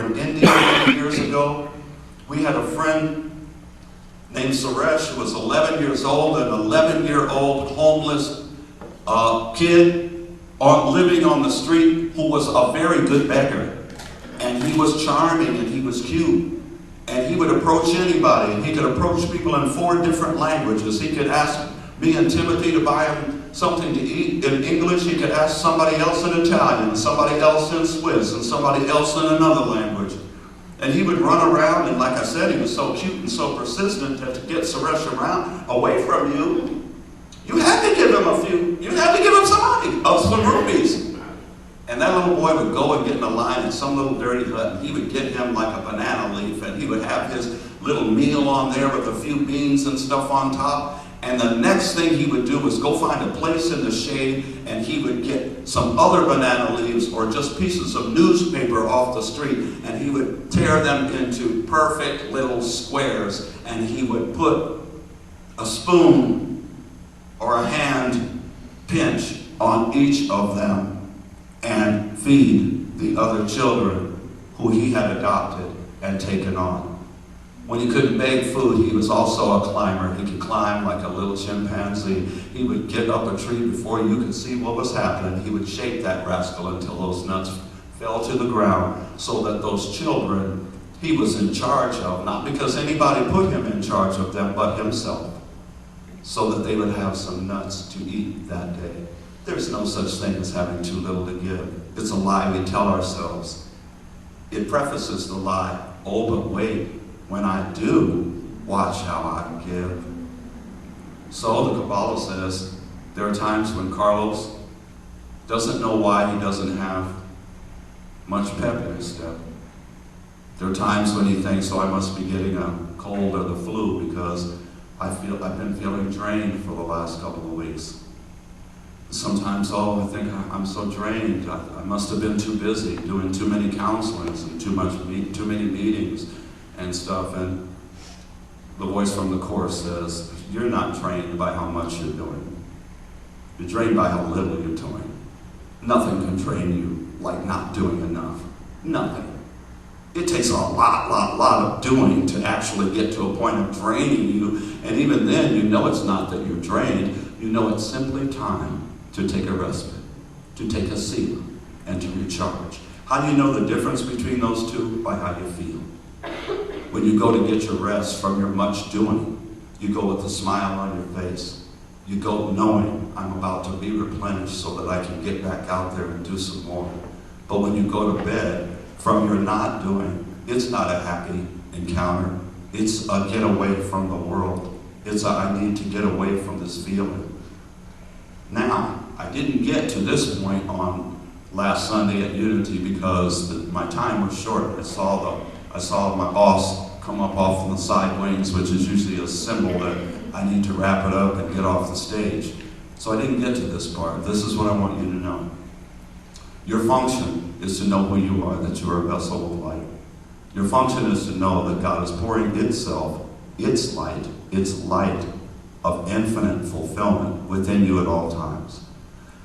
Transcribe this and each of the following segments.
In India many years ago, we had a friend named Suresh who was 11 years old, an 11-year-old homeless kid living on the street who was a very good beggar. And he was charming and he was cute. And he would approach anybody. He could approach people in 4 different languages. He could ask me and Timothy to buy him something to eat in English. He could ask somebody else in Italian, somebody else in Swiss, and somebody else in another language. And he would run around, and like I said, he was so cute and so persistent that to get Suresh around, away from you, you had to give him you had to give him some rupees. And that little boy would go and get in a line at some little dirty hut, and he would get him like a banana leaf, and he would have his little meal on there with a few beans and stuff on top. And the next thing he would do was go find a place in the shade, and he would get some other banana leaves or just pieces of newspaper off the street, and he would tear them into perfect little squares, and he would put a spoon or a hand pinch on each of them and feed the other children who he had adopted and taken on. When he couldn't beg food, he was also a climber. He could climb like a little chimpanzee. He would get up a tree before you could see what was happening. He would shake that rascal until those nuts fell to the ground so that those children he was in charge of, not because anybody put him in charge of them, but himself, so that they would have some nuts to eat that day. There's no such thing as having too little to give. It's a lie we tell ourselves. It prefaces the lie, oh, but wait. When I do, watch how I give. So the Kabbalah says there are times when Carlos doesn't know why he doesn't have much pep in his step. There are times when he thinks, oh, I must be getting a cold or the flu because I've been feeling drained for the last couple of weeks. Sometimes, oh, I think I'm so drained. I must have been too busy doing too many counselings and too many meetings and stuff, and the voice from the Course says, you're not drained by how much you're doing. You're drained by how little you're doing. Nothing can drain you like not doing enough. Nothing. It takes a lot of doing to actually get to a point of draining you, and even then, you know it's not that you're drained. You know it's simply time to take a respite, to take a seat, and to recharge. How do you know the difference between those two? By how you feel. When you go to get your rest from your much doing, you go with a smile on your face. You go knowing I'm about to be replenished so that I can get back out there and do some more. But when you go to bed from your not doing, it's not a happy encounter. It's a get away from the world. It's a I need to get away from this feeling. Now, I didn't get to this point on last Sunday at Unity because my time was short. I saw my boss come up off the side wings, which is usually a symbol that I need to wrap it up and get off the stage. So I didn't get to this part. This is what I want you to know. Your function is to know who you are, that you are a vessel of light. Your function is to know that God is pouring itself, its light of infinite fulfillment within you at all times.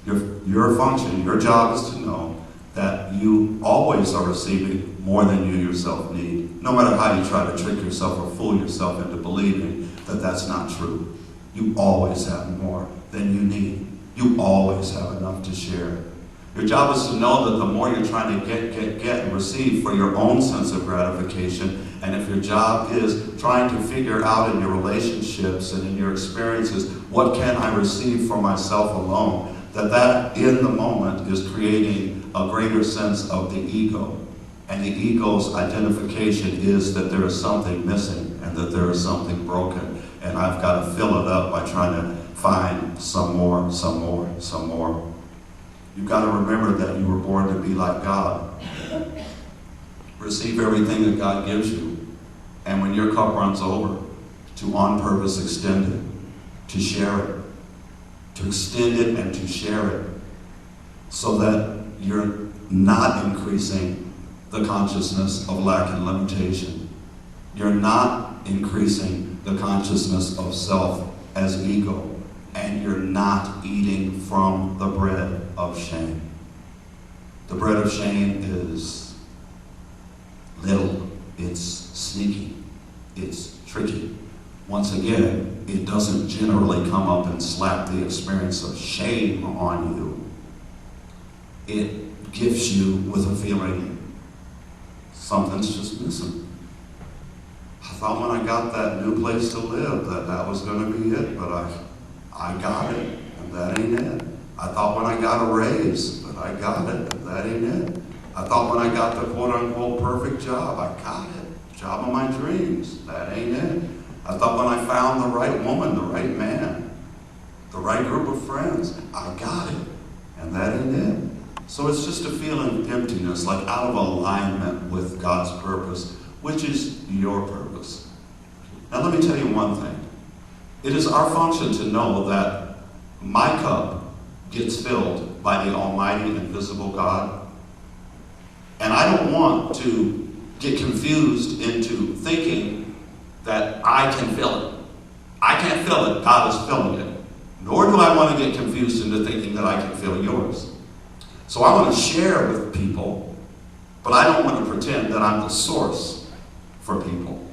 Your function, your job is to know that you always are receiving more than you yourself need. No matter how you try to trick yourself or fool yourself into believing that that's not true. You always have more than you need. You always have enough to share. Your job is to know that the more you're trying to get and receive for your own sense of gratification, and if your job is trying to figure out in your relationships and in your experiences, what can I receive for myself alone, that in the moment is creating a greater sense of the ego. And the ego's identification is that there is something missing and that there is something broken. And I've got to fill it up by trying to find some more. You've got to remember that you were born to be like God. Receive everything that God gives you. And when your cup runs over, to on purpose extend it, to share it, to extend it and to share it, so that you're not increasing the consciousness of lack and limitation. You're not increasing the consciousness of self as ego, and you're not eating from the bread of shame. The bread of shame is It's sneaky. It's tricky. Once again, it doesn't generally come up and slap the experience of shame on you. It gifts you with a feeling something's just missing. I thought when I got that new place to live that was going to be it, but I got it, and that ain't it. I thought when I got a raise, but I got it, and that ain't it. I thought when I got the quote-unquote perfect job, I got it. Job of my dreams, that ain't it. I thought when I found the right woman, the right man, the right group of friends, I got it, and that ain't it. So it's just a feeling of emptiness, like out of alignment with God's purpose, which is your purpose. Now let me tell you one thing. It is our function to know that my cup gets filled by the Almighty and invisible God. And I don't want to get confused into thinking that I can fill it. I can't fill it, God is filling it. Nor do I want to get confused into thinking that I can fill yours. So I want to share with people, but I don't want to pretend that I'm the source for people.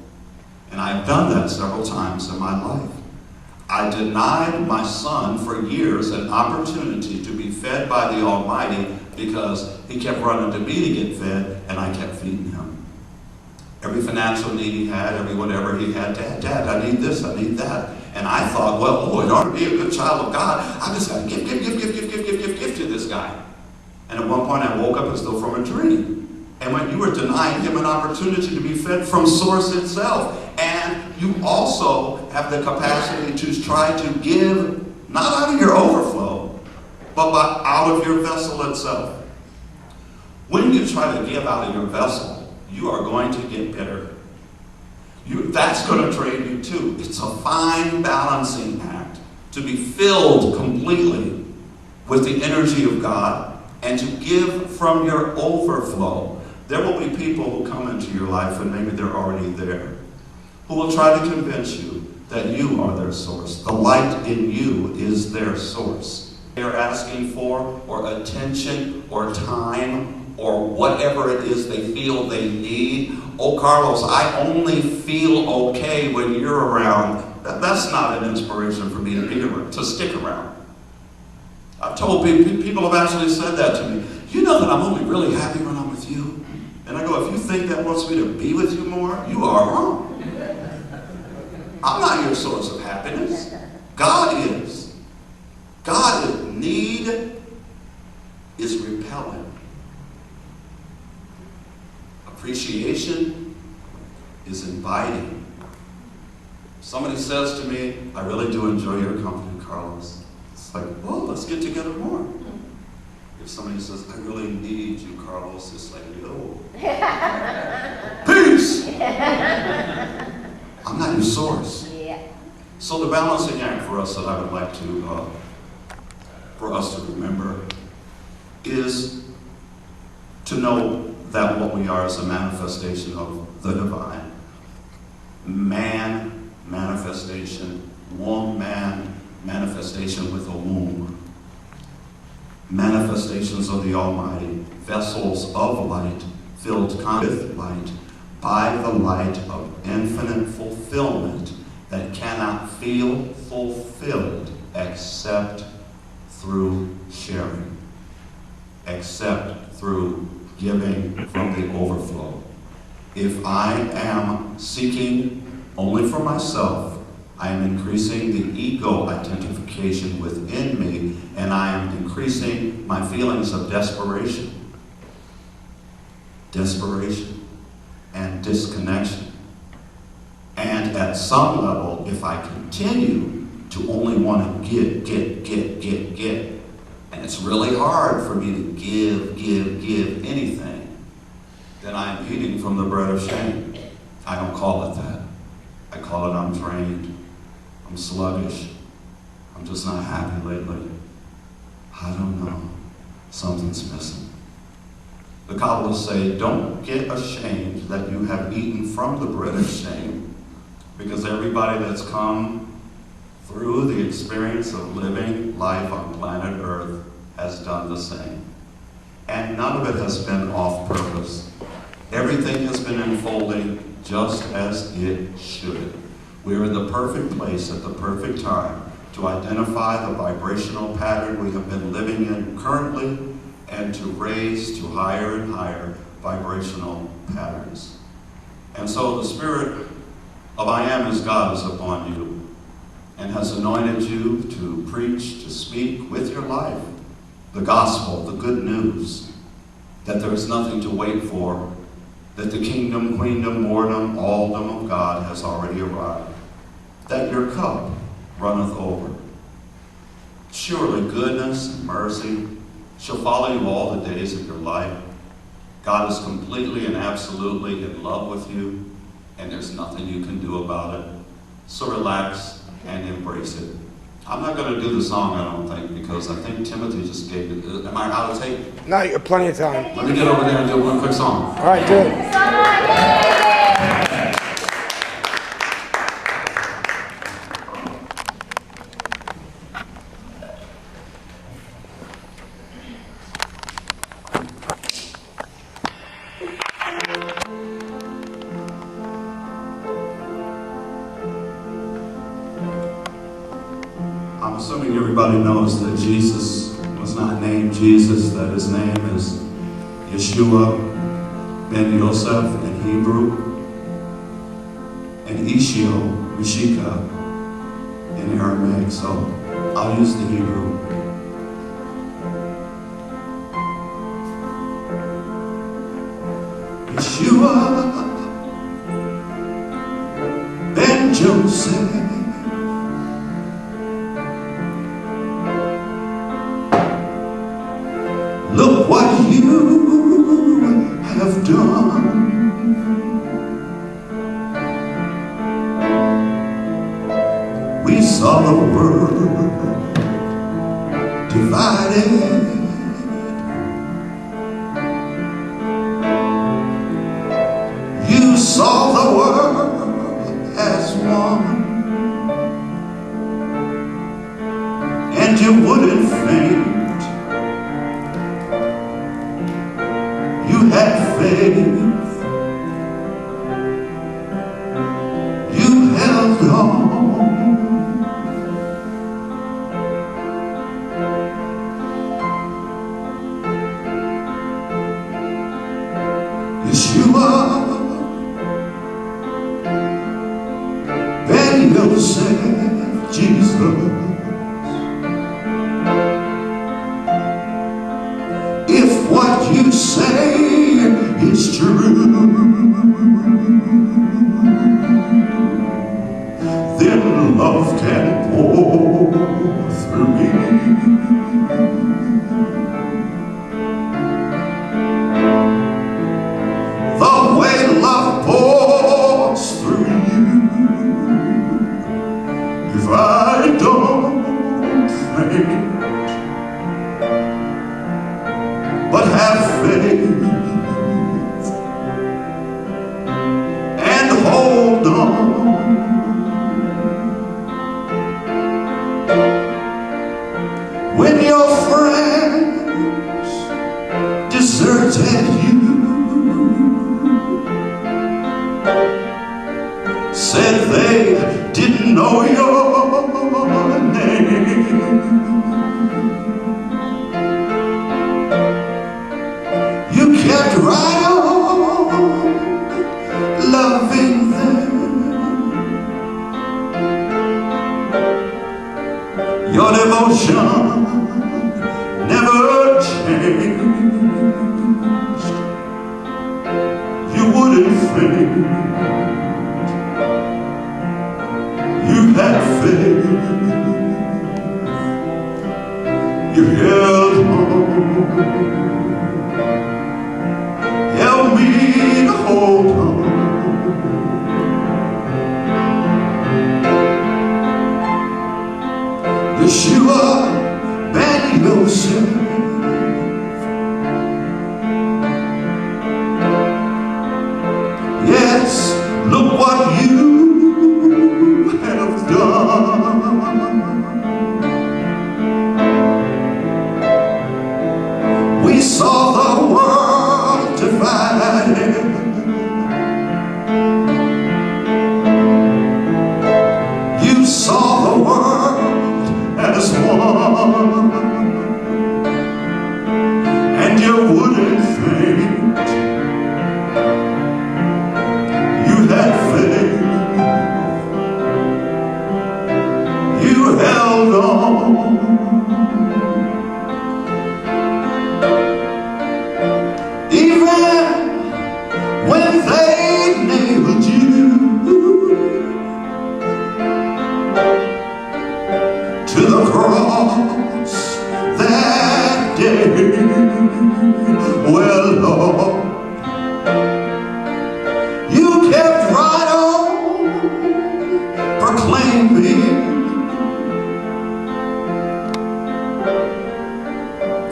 And I've done that several times in my life. I denied my son for years an opportunity to be fed by the Almighty because he kept running to me to get fed, and I kept feeding him. Every financial need he had, every whatever he had, Dad, I need this, I need that. And I thought, well, in order to be a good child of God, I just got to give to this guy. And at one point I woke up as though from a dream. And when you were denying him an opportunity to be fed from source itself, and you also have the capacity to try to give, not out of your overflow, but out of your vessel itself. When you try to give out of your vessel, you are going to get bitter. That's going to drain you too. It's a fine balancing act to be filled completely with the energy of God and to give from your overflow. There will be people who come into your life, and maybe they're already there, who will try to convince you that you are their source. The light in you is their source. They're asking for, or attention, or time, or whatever it is they feel they need. Oh, Carlos, I only feel okay when you're around. That's not an inspiration for me to be around, to stick around. I've told people have actually said that to me. You know that I'm only really happy when I'm with you? And I go, if you think that wants me to be with you more, you are wrong. I'm not your source of happiness. God is. God need is repellent. Appreciation is inviting. Somebody says to me, I really do enjoy your company, Carlos. It's like, well, let's get together more. If somebody says, I really need you, Carlos, it's like, yo. Peace! I'm not your source. Yeah. So the balancing act for us that I would like to, for us to remember is to know that what we are is a manifestation of the divine. Man, manifestation. Woman, manifestation with a womb. Manifestations of the Almighty. Vessels of light, filled with light, by the light of infinite fulfillment that cannot feel fulfilled except through sharing, except through giving from the overflow. If I am seeking only for myself, I am increasing the ego identification within me, and I am increasing my feelings of desperation and disconnection. And at some level, if I continue to only want to get, and it's really hard for me to give anything, then I am eating from the bread of shame. I don't call it that. I call it I'm drained. I'm sluggish. I'm just not happy lately. I don't know. Something's missing. The Kabbalists say, don't get ashamed that you have eaten from the bread of shame, because everybody that's come through the experience of living life on planet Earth has done the same. And none of it has been off purpose. Everything has been unfolding just as it should. We're in the perfect place at the perfect time to identify the vibrational pattern we have been living in currently and to raise to higher and higher vibrational patterns. And so the Spirit of I Am as God is upon you and has anointed you to preach, to speak with your life, the gospel, the good news, that there is nothing to wait for, that the kingdom, queendom, lordom, alldom of God has already arrived, that your cup runneth over. Surely goodness and mercy shall follow you all the days of your life. God is completely and absolutely in love with you, and there's nothing you can do about it. So relax and embrace it. I'm not going to do the song, I don't think, because I think Timothy just gave it. Am I out of tape? No, you have plenty of time. Let me get over there and do one quick song. All right, do it. I'm assuming everybody knows that Jesus was not named Jesus, that his name is Jeshua ben Yosef in Hebrew, and Mishika in Aramaic, so I'll use the Hebrew. Jeshua ben Joseph, look what you have done. We saw the world divided. You saw the world as one, and you wouldn't faint. You had faith, you held on. Yeshua ben Yosef, Jesus, if what you say is true, then love can pour through me. The way love pours through you, if I don't faint, but have faith and hold on. When your friends deserted you, said they didn't know your name, you kept right on loving them. Your devotion never changed. You wouldn't faint. You had faith. You held on. Help me to hold on. Yeshua ben Yosef, yes, look what you have done. You kept right on proclaiming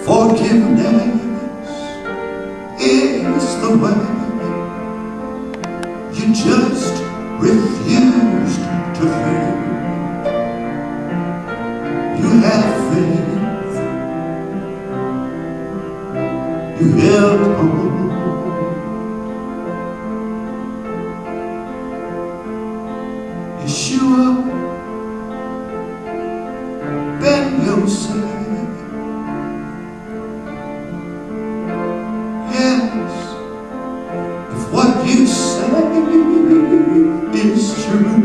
forgiveness is the way. You just refused to think. You had faith. You held on. Yeshua, Ben Yosef. Yes, if what you say is true,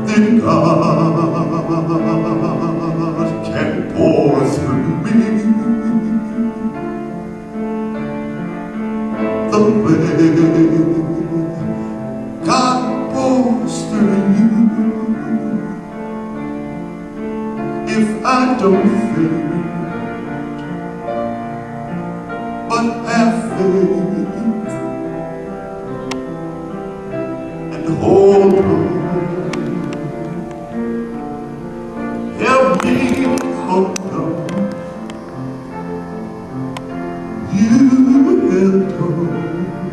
then God can pour through me the way God pours through you. If I don't faint, but have faith and hold on. Help me hold on. You held on.